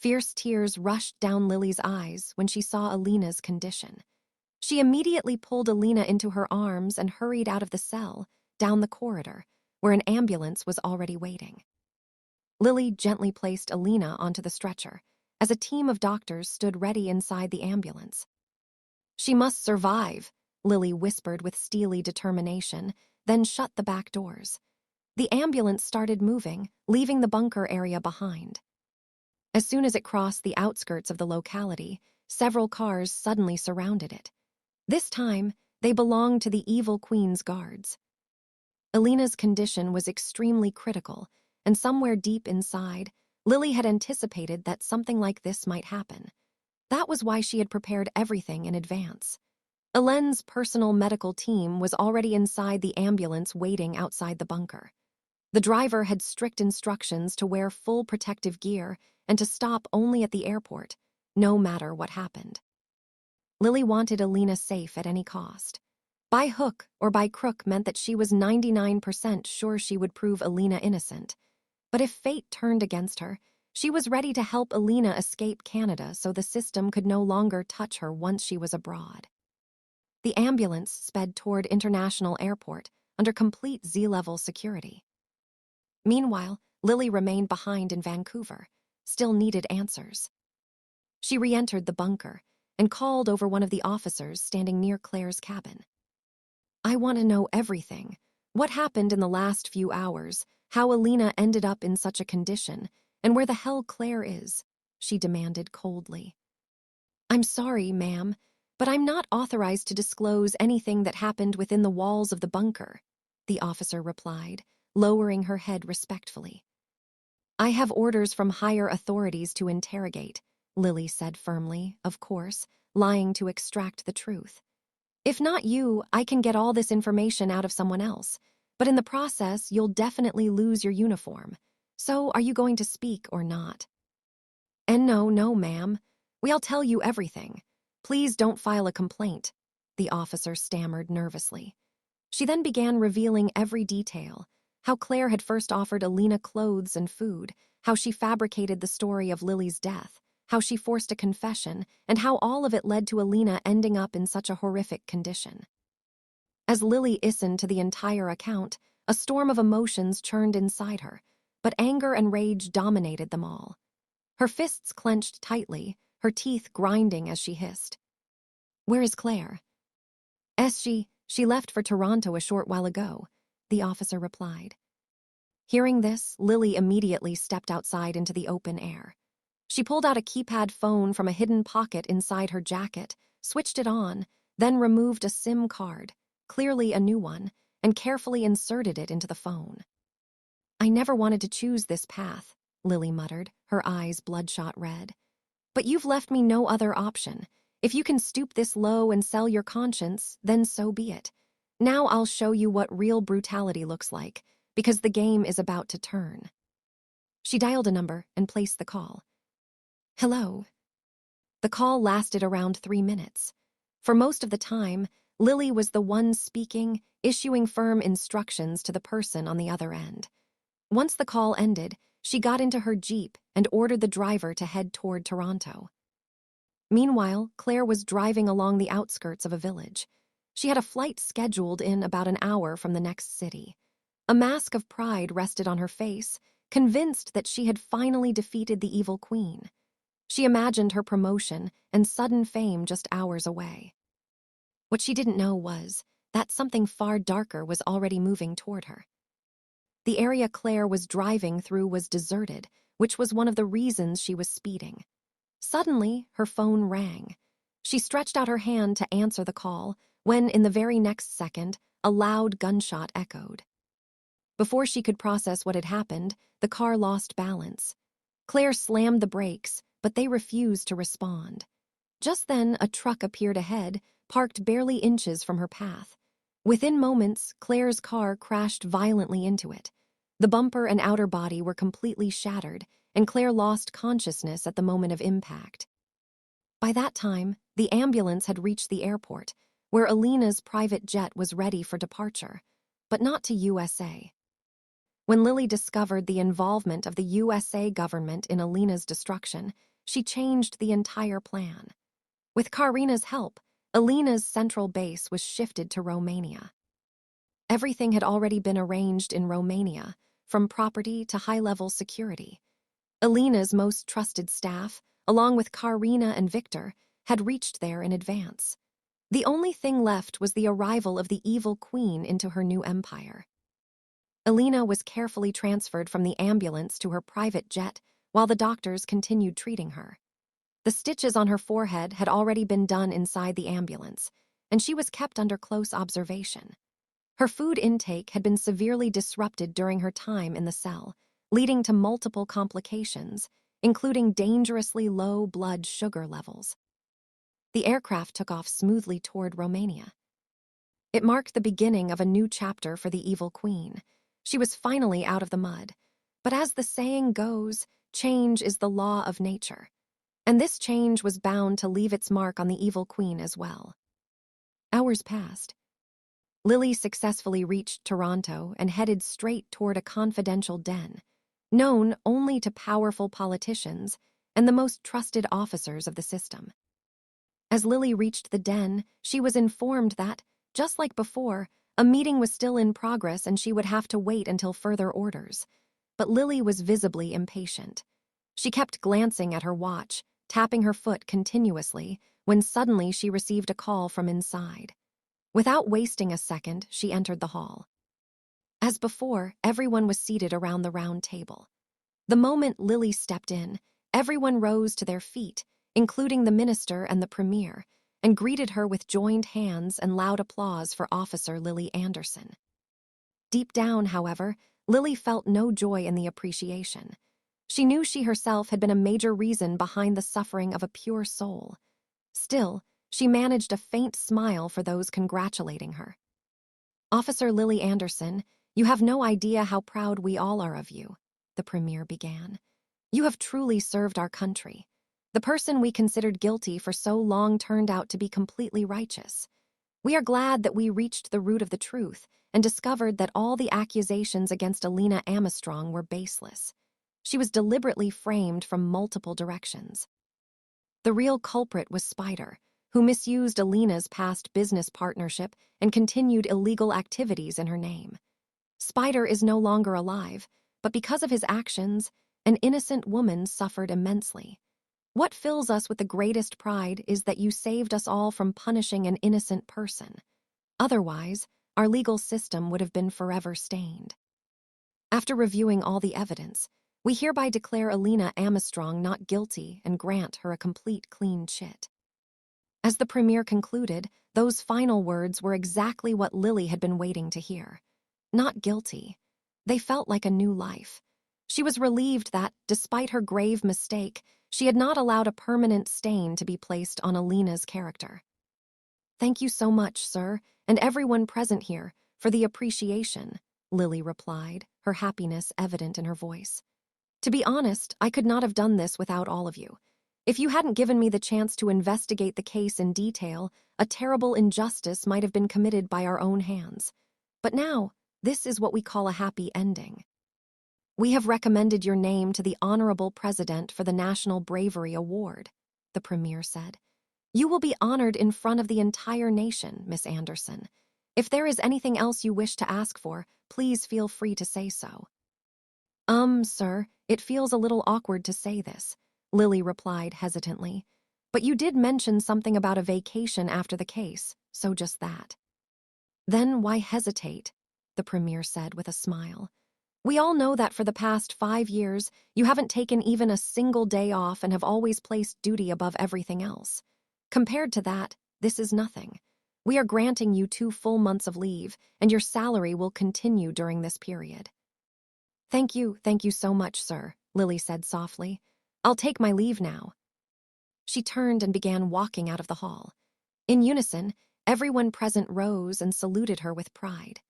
Fierce tears rushed down Lily's eyes when she saw Alina's condition. She immediately pulled Alina into her arms and hurried out of the cell, down the corridor, where an ambulance was already waiting. Lily gently placed Alina onto the stretcher, as a team of doctors stood ready inside the ambulance. "She must survive," Lily whispered with steely determination, then shut the back doors. The ambulance started moving, leaving the bunker area behind. As soon as it crossed the outskirts of the locality, several cars suddenly surrounded it. This time, they belonged to the evil queen's guards. Alina's condition was extremely critical, and somewhere deep inside, Lily had anticipated that something like this might happen. That was why she had prepared everything in advance. Elena's personal medical team was already inside the ambulance waiting outside the bunker. The driver had strict instructions to wear full protective gear and to stop only at the airport, no matter what happened. Lily wanted Alina safe at any cost. By hook or by crook meant that she was 99% sure she would prove Alina innocent. But if fate turned against her, she was ready to help Alina escape Canada so the system could no longer touch her once she was abroad. The ambulance sped toward International Airport under complete Z-level security. Meanwhile, Lily remained behind in Vancouver, still needed answers. She re-entered the bunker and called over one of the officers standing near Clare's cabin. "I want to know everything. What happened in the last few hours, how Alina ended up in such a condition, and where the hell Clare is," she demanded coldly. "I'm sorry, ma'am, but I'm not authorized to disclose anything that happened within the walls of the bunker," the officer replied, lowering her head respectfully. "I have orders from higher authorities to interrogate," Lily said firmly, of course, lying to extract the truth. "If not you, I can get all this information out of someone else, but in the process, you'll definitely lose your uniform. So are you going to speak or not?" "And no, ma'am. We'll tell you everything. Please don't file a complaint," the officer stammered nervously. She then began revealing every detail: how Clare had first offered Alina clothes and food, how she fabricated the story of Lily's death, how she forced a confession, and how all of it led to Alina ending up in such a horrific condition. As Lily listened to the entire account, a storm of emotions churned inside her, but anger and rage dominated them all. Her fists clenched tightly, her teeth grinding as she hissed. "Where is Clare?" She left for Toronto a short while ago," the officer replied. Hearing this, Lily immediately stepped outside into the open air. She pulled out a keypad phone from a hidden pocket inside her jacket, switched it on, then removed a SIM card, clearly a new one, and carefully inserted it into the phone. "I never wanted to choose this path," Lily muttered, her eyes bloodshot red. "But you've left me no other option. If you can stoop this low and sell your conscience, then so be it. Now I'll show you what real brutality looks like, because the game is about to turn." She dialed a number and placed the call. "Hello." The call lasted around 3 minutes. For most of the time, Lily was the one speaking, issuing firm instructions to the person on the other end. Once the call ended, she got into her Jeep and ordered the driver to head toward Toronto. Meanwhile, Clare was driving along the outskirts of a village. She had a flight scheduled in about an hour from the next city. A mask of pride rested on her face, convinced that she had finally defeated the evil queen. She imagined her promotion and sudden fame just hours away. What she didn't know was that something far darker was already moving toward her. The area Clare was driving through was deserted, which was one of the reasons she was speeding. Suddenly, her phone rang. She stretched out her hand to answer the call, when, in the very next second, a loud gunshot echoed. Before she could process what had happened, the car lost balance. Clare slammed the brakes, but they refused to respond. Just then, a truck appeared ahead, parked barely inches from her path. Within moments, Clare's car crashed violently into it. The bumper and outer body were completely shattered, and Clare lost consciousness at the moment of impact. By that time, the ambulance had reached the airport, where Alina's private jet was ready for departure, but not to USA. When Lily discovered the involvement of the USA government in Alina's destruction, she changed the entire plan. With Karina's help, Alina's central base was shifted to Romania. Everything had already been arranged in Romania, from property to high-level security. Alina's most trusted staff, along with Karina and Victor, had reached there in advance. The only thing left was the arrival of the evil queen into her new empire. Elena was carefully transferred from the ambulance to her private jet while the doctors continued treating her. The stitches on her forehead had already been done inside the ambulance, and she was kept under close observation. Her food intake had been severely disrupted during her time in the cell, leading to multiple complications, including dangerously low blood sugar levels. The aircraft took off smoothly toward Romania. It marked the beginning of a new chapter for the evil queen. She was finally out of the mud. But as the saying goes, change is the law of nature. And this change was bound to leave its mark on the evil queen as well. Hours passed. Lily successfully reached Toronto and headed straight toward a confidential den, known only to powerful politicians and the most trusted officers of the system. As Lily reached the den, she was informed that, just like before, a meeting was still in progress and she would have to wait until further orders. But Lily was visibly impatient. She kept glancing at her watch, tapping her foot continuously, when suddenly she received a call from inside. Without wasting a second, she entered the hall. As before, everyone was seated around the round table. The moment Lily stepped in, everyone rose to their feet, including the minister and the premier, and greeted her with joined hands and loud applause for Officer Lily Anderson. Deep down, however, Lily felt no joy in the appreciation. She knew she herself had been a major reason behind the suffering of a pure soul. Still, she managed a faint smile for those congratulating her. "Officer Lily Anderson, you have no idea how proud we all are of you," the premier began. "You have truly served our country. The person we considered guilty for so long turned out to be completely righteous. We are glad that we reached the root of the truth and discovered that all the accusations against Alina Armstrong were baseless. She was deliberately framed from multiple directions. The real culprit was Spider, who misused Alina's past business partnership and continued illegal activities in her name. Spider is no longer alive, but because of his actions, an innocent woman suffered immensely. What fills us with the greatest pride is that you saved us all from punishing an innocent person. Otherwise, our legal system would have been forever stained. After reviewing all the evidence, we hereby declare Alina Armstrong not guilty and grant her a complete clean chit." As the premier concluded, those final words were exactly what Lily had been waiting to hear. Not guilty. They felt like a new life. She was relieved that, despite her grave mistake, she had not allowed a permanent stain to be placed on Alina's character. "Thank you so much, sir, and everyone present here, for the appreciation," Lily replied, her happiness evident in her voice. "To be honest, I could not have done this without all of you. If you hadn't given me the chance to investigate the case in detail, a terrible injustice might have been committed by our own hands. But now, this is what we call a happy ending. We have recommended your name to the Honorable President for the National Bravery Award," the premier said. "You will be honored in front of the entire nation, Miss Anderson. If there is anything else you wish to ask for, please feel free to say so." Sir, it feels a little awkward to say this," Lily replied hesitantly. "But you did mention something about a vacation after the case, so just that." "Then why hesitate?" the premier said with a smile. "We all know that for the past 5 years, you haven't taken even a single day off and have always placed duty above everything else. Compared to that, this is nothing. We are granting you 2 full months of leave, and your salary will continue during this period." Thank you so much, sir," Lily said softly. "I'll take my leave now." She turned and began walking out of the hall. In unison, everyone present rose and saluted her with pride.